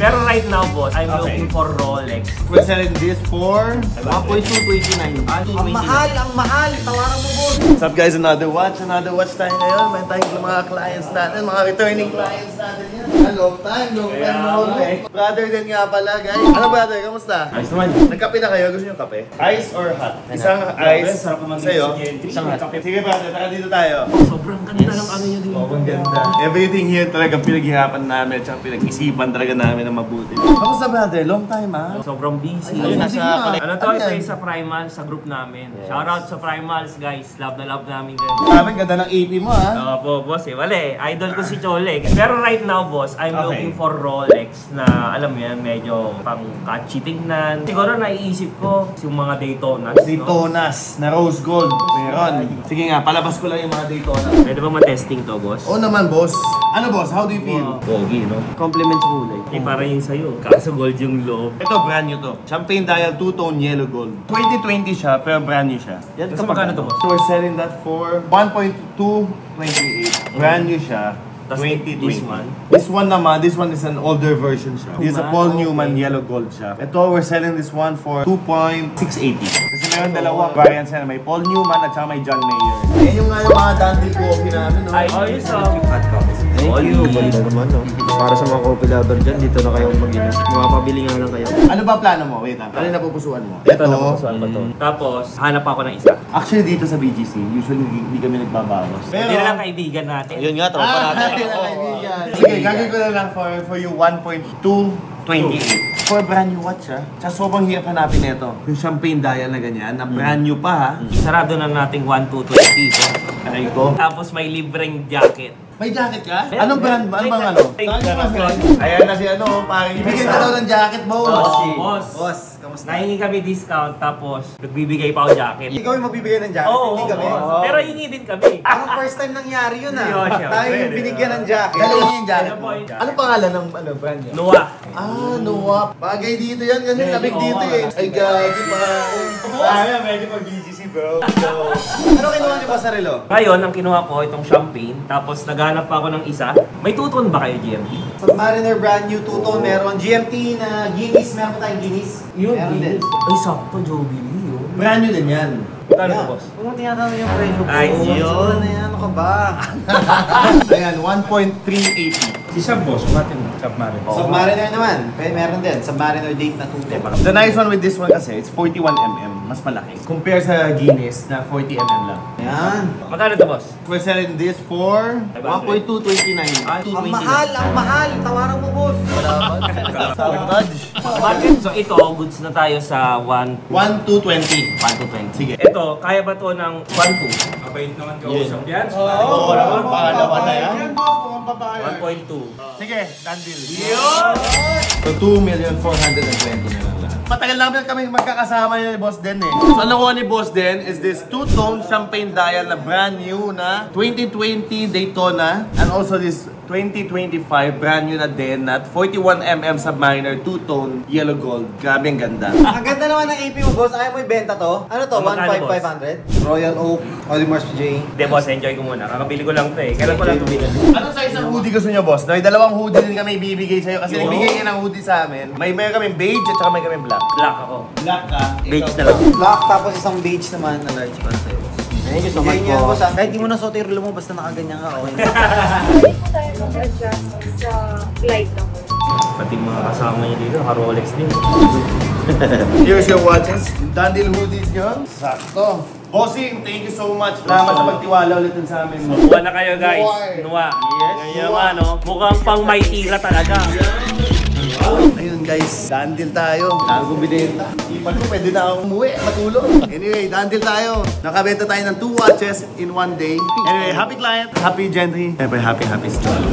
Pero right now, boss, I'm looking for Rolex. We're selling this for 1.229. Ang mahal. Tawaran mo, boss. What's up guys? Another watch tayo ngayon. May tayong mga clients natin, mga returning clients natin yan. Long time no ulit. Brother din nga pala guys. Ano brother, kamusta? Ayos naman. Nagkape na kayo? Gusto nyo kape? Ice or hot? Isang ice. Sa'yo? Isang hot. Sige brother, naka dito tayo. Sobrang ganda ng ano nyo dito. Ang ganda. Everything here talaga pinaghirapan namin at pinag-isipan talaga namin ng mabuti. Kamusta brother? Long time ha? Sobrang busy. Ano to? Ito yung sa Primal, sa group namin. Shoutout sa Primals guys. Love na love namin guys. Sabi, ganda ng AP mo ha? Oo po boss eh. Wala eh. Idol ko si Chole. Pero right now boss, I'm looking for Rolex na alam mo yan, medyo pang catchy tignan. Siguro naiisip ko yung mga Daytonas. Daytonas na rose gold. Meron. Sige nga, palabas ko lang yung mga Daytonas. Pwede ba ma-testing to boss? Oo naman boss. Ano boss? How do you feel? Pogi no? Compliment sa kulay. Eh parang yung sa'yo. Kaso gold yung loob. Ito, brand new to. Champagne dial, two-tone yellow gold. 2020 siya, pero brand new siya. Yan, magkano to boss? So we're selling that for 1.228. Brand new siya. 2020. This one naman, this one is an older version siya. This is a Paul Newman yellow gold siya. Ito, we're selling this one for 2.680. Kasi meron dalawang variants yan. May Paul Newman at saka may John Mayer. Ayan yung nga yung mga dandy coffee namin, no? Ay, oh, yun so. Thank you. Ganda naman, no? Para sa mga coffee lover dyan, dito na kayo mag-inom. Makapabili nga lang kayo. Ano ba plano mo? Wait lang. Ano yung napupusuan mo? Ito, napupusuan ko to. Tapos, hanap ako ng isa. Actually, dito sa BGC, usually hindi kami nagbabawas. Hindi na lang kaibigan natin. Yun nga, tropa natin. Sige, gagawin ko na lang for you 1.228. For brand new watch ha. Tsaka sobrang hirap hanapin nito. Yung champagne dial na ganyan, na brand new pa ha. Sarado na nating 1,220. Aray ko. Tapos may libreng jacket. May jacket ka? Anong brand ba? Ano bang ano? Ayan na si ano, parang ibigay ka daw ng jacket, boss. Boss, kamusta? Nahingi kami discount, tapos nagbibigay pa ako jacket. Ikaw yung magbibigay ng jacket, hindi kami. Pero hingi din kami. Parang first time nangyari yun ah. Seryoso. Tayo yung binigyan ng jacket. Dalawa yung jacket Ano mo. po yung jacket? Anong pangalan ng brand niya? Noah. Noah. Bagay dito yan kasi labig dito eh. Ay, gagi pa. Sayang, medyo pag-BGC bro. Ano kinuha niyo ba sa relo? Ngayon, ang kinuha ko itong champagne, tapos naghanap pa ako ng isa. May tuton ba kayo, GMT? Submariner brand new two-tone meron. GMT na Guinness, meron tayong Guinness. Meron din. Ay, sakto, Jubilee yun. Brand new din yan. Kano po, boss? Kung mo tinatanong yung presyo ko. Ay, yun. Ano yan? Ano ka ba? Ayan, 1.380. Isa boss, natin Submariner. Submariner naman. Meron din. Submariner date na two-tone. The nice one with this one kasi, it's 41mm. Mas malaki. Compare sa Guinness na 40mm lang. Yan. Magkano to, boss? We're selling this for 1.229. Ang mahal. Tawaran mo, boss. Bakit? So ito, goods na tayo sa 1.220. 1,220. Sige. Ito, kaya ba to ng 1,200? Mabait naman kausap yan. Oo naman, pangalawa na yan. 1,200. Sige, done deal. So 2,420,000 na lang lahat. Matagal namin kami magkakasama ni Boss Den eh. So ang nakuha ni Boss Den is this two-tone champagne dial na brand new na 2020 Daytona and also this 2025 brand new na din at 41mm Submariner two-tone yellow gold. Grabe ang ganda. Ang ganda naman ng AP mo, boss. Ayaw mo ibenta to? Ano to? Magkano, 1,500? Royal Oak, Olimars J. Hindi, boss, enjoy ko muna. Kakabili ko lang to eh. Kailan ko lang ito binili? Anong size ng hoodie gusto niyo, boss? May dalawang hoodie din kami ibibigay sa'yo kasi nagbigay ka ng hoodie sa amin. May kaming beige at saka may kaming black. Black ako. Black ka? Beige na lang. Black, tapos isang beige naman na large para sa'yo. Thank you so much po. Kahit di mo na suot yung relo mo, basta nakaganyan ka, okay. Pwede po tayo mag-adjust sa light lang. Pati mga kasama niya dito, naka-Rolex din. Here's your watches. Dandil hoodies nyo. Sakto. Bossing, thank you so much. Salamat sa pagtiwala ulit dun sa amin. Buwan na kayo guys. Nuwa. Yes. Ganyan nga no. Mukhang pang may tira talaga. Ayun guys, dandil tayo. Bago binenta. Ipan ko, pwede na akong umuwi, matulog. Anyway, dandil tayo. Nakabenta tayo ng 2 watches in one day. Anyway, happy client, happy gentry, happy store.